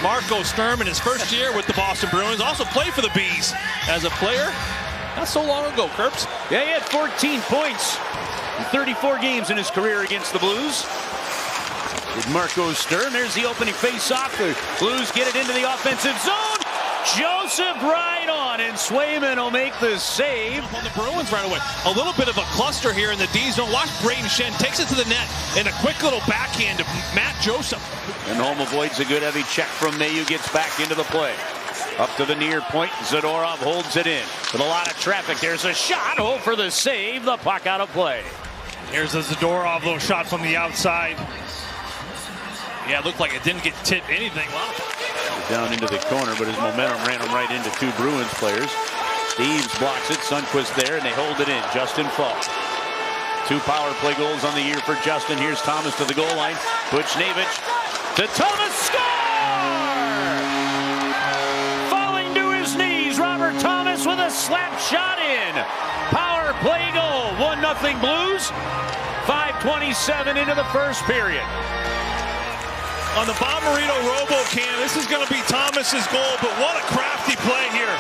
Marco Sturm in his first year with the Boston Bruins. Also played for the Bees as a player not so long ago, Kerbs. Yeah, he had 14 points in 34 games in his career against the Blues. With Marco Sturm, there's the opening face-off. The Blues get it into the offensive zone. Joseph right on, and Swayman will make the save. On the Bruins right away. A little bit of a cluster here in the D zone. Watch Brayden Schenn takes it to the net and a quick little backhand of Matt Joseph. And home avoids a good heavy check from Mayu, gets back into the play. Up to the near point, Zadorov holds it in. With a lot of traffic, there's a shot. Oh, for the save, the puck out of play. Here's a Zadorov little shot from the outside. Yeah, it looked like it didn't get tipped anything. Wow. Down into the corner, but his momentum ran him right into two Bruins players. Steves blocks it, Sundqvist there, and they hold it in. Justin Falk. 2 power play goals on the year for Justin. Here's Thomas to the goal line. Buchnevich to Thomas, score! Falling to his knees, Robert Thomas with a slap shot in. Power play goal, 1-0 Blues. 5:27 into the first period. On the Bomberito RoboCam, this is going to be Thomas's goal, but what a crafty play here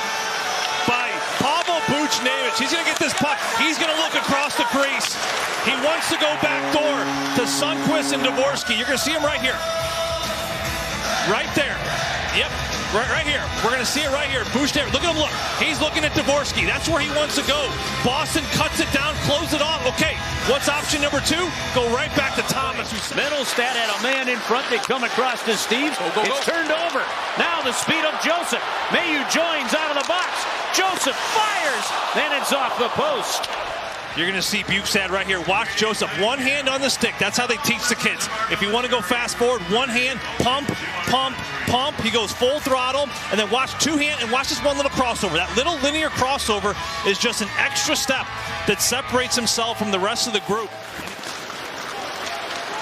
by Pavel Buchnevich. He's going to get this puck. He's going to look across the crease. He wants to go back door to Sundqvist and Dvorsky. You're going to see him right here. Right there. Yep. Right here. We're going to see it right here. Buchnevich, look at him look. He's looking at Dvorsky. That's where he wants to go. Boston cuts it down, close it off. Okay, what's option number 2? Go right back to Thomas. Middlestad had a man in front. They come across to Steves. It's turned over. Now the speed of Joseph. Mayu joins out of the box. Joseph fires. Then it's off the post. You're going to see Bukestad right here. Watch Joseph. One hand on the stick. That's how they teach the kids. If you want to go fast forward, one hand, pump, pump, pump. He goes full throttle. And then watch 2 hand and watch this one little crossover. That little linear crossover is just an extra step that separates himself from the rest of the group.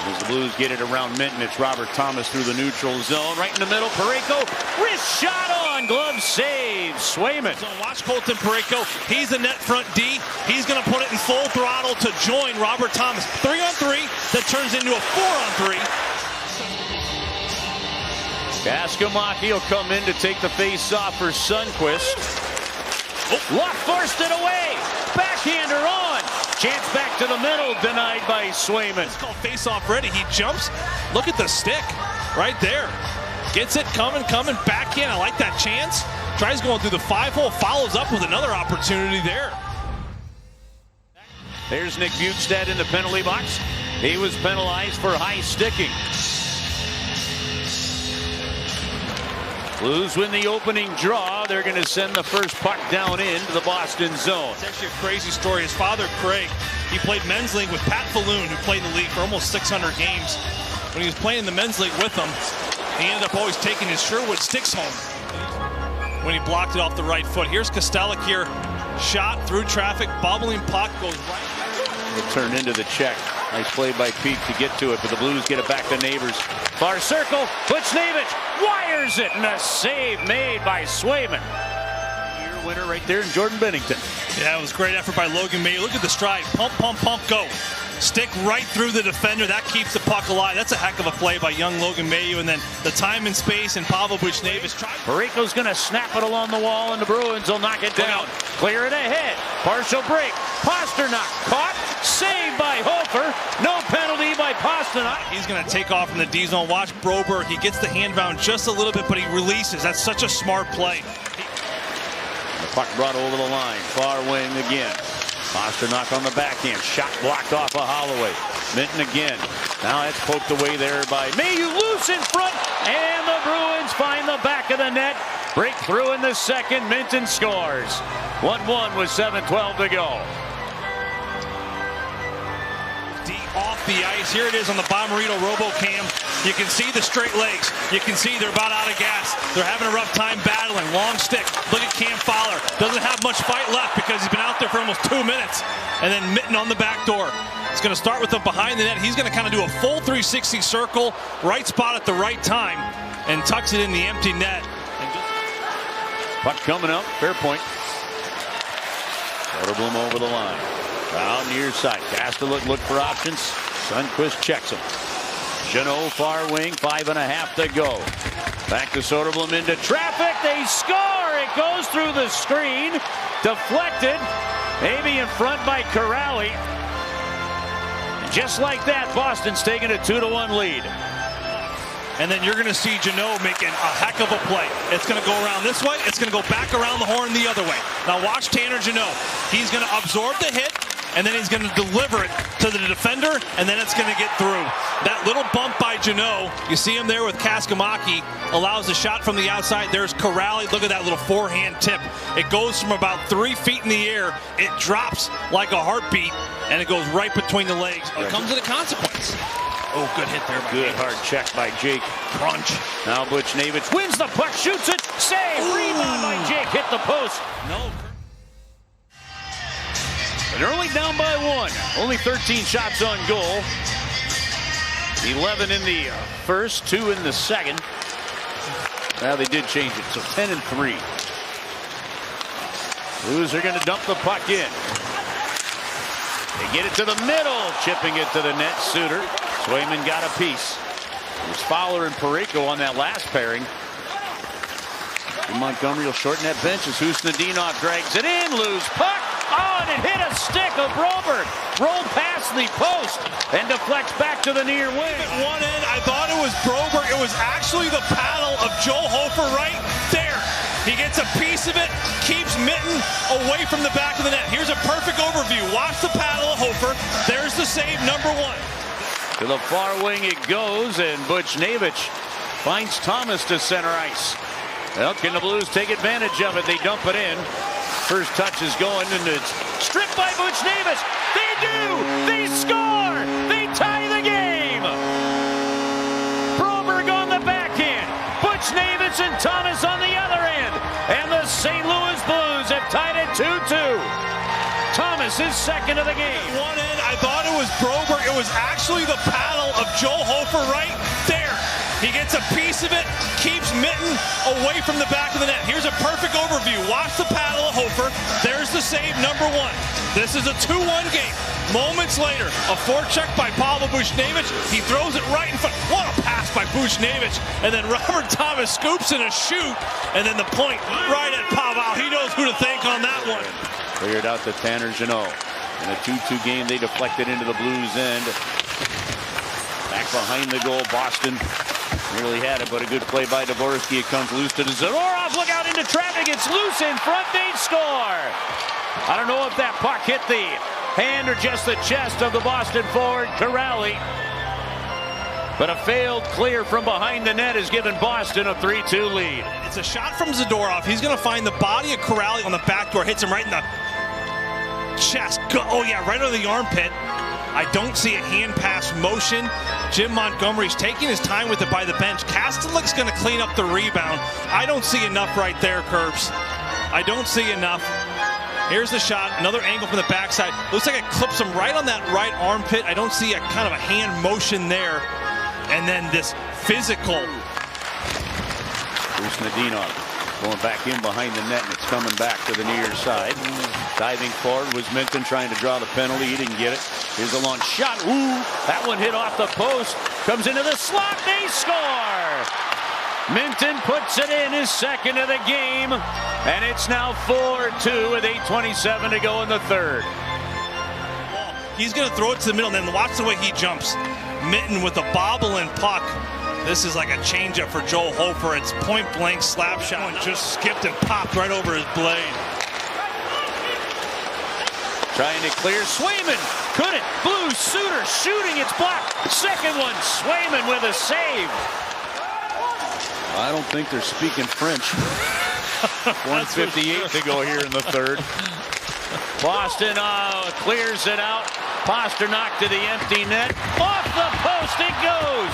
As the Blues get it around Minten, it's Robert Thomas through the neutral zone. Right in the middle, Parayko, wrist shot on, glove save, Swayman. So watch Colton Parayko, he's the net front D. He's going to put it in full throttle to join Robert Thomas. 3-on-3, that turns into a 4-on-3. Gaskamaki will come in to take the face-off for Sundqvist. Luck forced it away, backhander on. Chance back to the middle, denied by Swayman. It's called face-off ready. He jumps. Look at the stick right there. Gets it, coming, backhand. I like that chance. Tries going through the 5-hole, follows up with another opportunity there. There's Nick Bukestad in the penalty box. He was penalized for high sticking. Blues win the opening draw. They're going to send the first puck down into the Boston zone. It's actually a crazy story. His father, Craig, he played men's league with Pat Falloon, who played in the league for almost 600 games. When he was playing in the men's league with them, he ended up always taking his Sherwood sticks home when he blocked it off the right foot. Here's Kastelic here. Shot through traffic, bubbling puck, goes right. It turned into the check. Nice play by Pete to get to it, but the Blues get it back to Neighbors. Far circle, Buchnevich wires it, and a save made by Swayman. Year winner right there in Jordan Bennington. Yeah, it was a great effort by Logan Mayu. Look at the stride. Pump, pump, pump, go. Stick right through the defender. That keeps the puck alive. That's a heck of a play by young Logan Mayu. And then the time and space, and Pavel Buchnevich. Parayko's going to snap it along the wall, and the Bruins will knock it down. Clear it ahead. Partial break. Pasternak caught. Saved by Hofer. No penalty by Pasternak. He's going to take off from the D zone. Watch Broberg. He gets the hand bound just a little bit, but he releases. That's such a smart play. The puck brought over the line. Far wing again. Pasternak on the backhand. Shot blocked off of Holloway. Minten again. Now it's poked away there by Mayu. Loose in front. And the Bruins find the back of the net. Breakthrough in the second. Minten scores. 1-1 with 7:12 to go. Off the ice. Here it is on the Bomberito RoboCam. You can see the straight legs. You can see they're about out of gas. They're having a rough time battling. Long stick. Look at Cam Fowler. Doesn't have much fight left because he's been out there for almost 2 minutes. And then Minten on the back door. It's going to start with him behind the net. He's going to kind of do a full 360 circle. Right spot at the right time. And tucks it in the empty net. Puck coming up. Fair point. Soderblom over the line. Down near side. Kastelic look for options. Sundqvist checks him. Jeannot far wing. 5.5 to go. Back to Soderblom into traffic. They score. It goes through the screen. Deflected. Maybe in front by Kastelic. Just like that, Boston's taking a 2-1 lead. And then you're going to see Jeannot making a heck of a play. It's going to go around this way. It's going to go back around the horn the other way. Now watch Tanner Jeannot. He's going to absorb the hit, and then he's going to deliver it to the defender, and then it's going to get through. That little bump by Jeannot, you see him there with Kastelic, allows the shot from the outside. There's Kastelic. Look at that little forehand tip. It goes from about 3 feet in the air. It drops like a heartbeat, and it goes right between the legs. It comes at a consequence. Oh, good hit there. Good hard check by Jake. Crunch. Now Buchnevich wins the puck, shoots it, save, rebound by Jake, hit the post. No. But early down by 1. Only 13 shots on goal. 11 in the first, 2 in the second. Now they did change it, so 10 and 3. Blues are going to dump the puck in. They get it to the middle, chipping it to the net. Suter. Swayman got a piece. It was Fowler and Parayko on that last pairing. Montgomery will shorten that bench as Husnadinov drags it in. Loose puck. Oh, and it hit a stick of Broberg. Rolled past the post and deflects back to the near wing. At one end, I thought it was Broberg. It was actually the paddle of Joel Hofer right there. He gets a piece of it, keeps Minten away from the back of the net. Here's a perfect overview. Watch the paddle of Hofer. There's the save, number 1. To the far wing it goes, and Buchnevich finds Thomas to center ice. Well, can the Blues take advantage of it? They dump it in. First touch is going, and it's stripped by Buchnevich. They do! They score! They tie the game! Broberg on the backhand. Buchnevich and Thomas on the other end. And the St. Louis Blues have tied it 2-2. Thomas is second of the game. One end, I thought it was Broberg. It was actually the paddle of Joel Hofer right there. He gets a piece of it, keeps Minten away from the back of the net. Here's a perfect overview. Watch the paddle of Hofer. There's the save, number 1. This is a 2-1 game. Moments later, a forecheck by Pavel Buchnevich. He throws it right in front. What a pass by Buchnevich. And then Robert Thomas scoops in a shoot. And then the point right at Pavel. He knows who to thank on that one. Cleared out to Tanner Jeannot. In a 2-2 game, they deflected into the Blues' end. Back behind the goal, Boston nearly had it, but a good play by Dvorsky. It comes loose to Zadorov. Look out into traffic. It's loose in front. They score. I don't know if that puck hit the hand or just the chest of the Boston forward, Kastelic. But a failed clear from behind the net has given Boston a 3-2 lead. It's a shot from Zadorov. He's going to find the body of Kastelic on the back door. Hits him right in the chest. Oh, yeah, right under the armpit. I don't see a hand pass motion. Jim Montgomery's taking his time with it by the bench. Kastelic's going to clean up the rebound. I don't see enough right there, Curbs. I don't see enough. Here's the shot. Another angle from the backside. Looks like it clips him right on that right armpit. I don't see a kind of a hand motion there. And then this physical. Husnadinov going back in behind the net, and it's coming back to the near side. Diving forward was Minten trying to draw the penalty. He didn't get it. Here's a long shot. Ooh, that one hit off the post. Comes into the slot. They score. Minten puts it in, his second of the game. And it's now 4-2 with 8:27 to go in the third. He's going to throw it to the middle, and then watch the way he jumps. Minten with a bobble and puck. This is like a changeup for Joel Hofer. It's point blank slap shot and just skipped and popped right over his blade. Trying to clear. Swayman couldn't. Blues Suter shooting. It's blocked. Second one. Swayman with a save. I don't think they're speaking French. 1:58 to go here in the third. Boston clears it out. Pasternak to the empty net. Off the post it goes.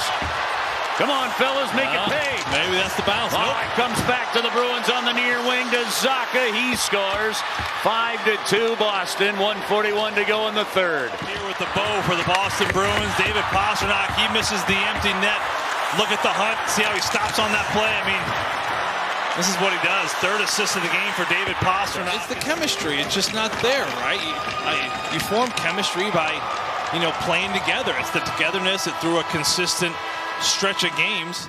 Come on, fellas, make it pay. Maybe that's the bounce. Nope. It comes back to the Bruins on the near wing to Zacha. He scores. 5-2 Boston. 1:41 to go in the third. Here with the bow for the Boston Bruins. David Pasternak, he misses the empty net. Look at the hunt. See how he stops on that play. I mean, this is what he does. Third assist of the game for David Pasternak. It's the chemistry. It's just not there, right? You form chemistry by, playing together. It's the togetherness that through a consistent stretch of games.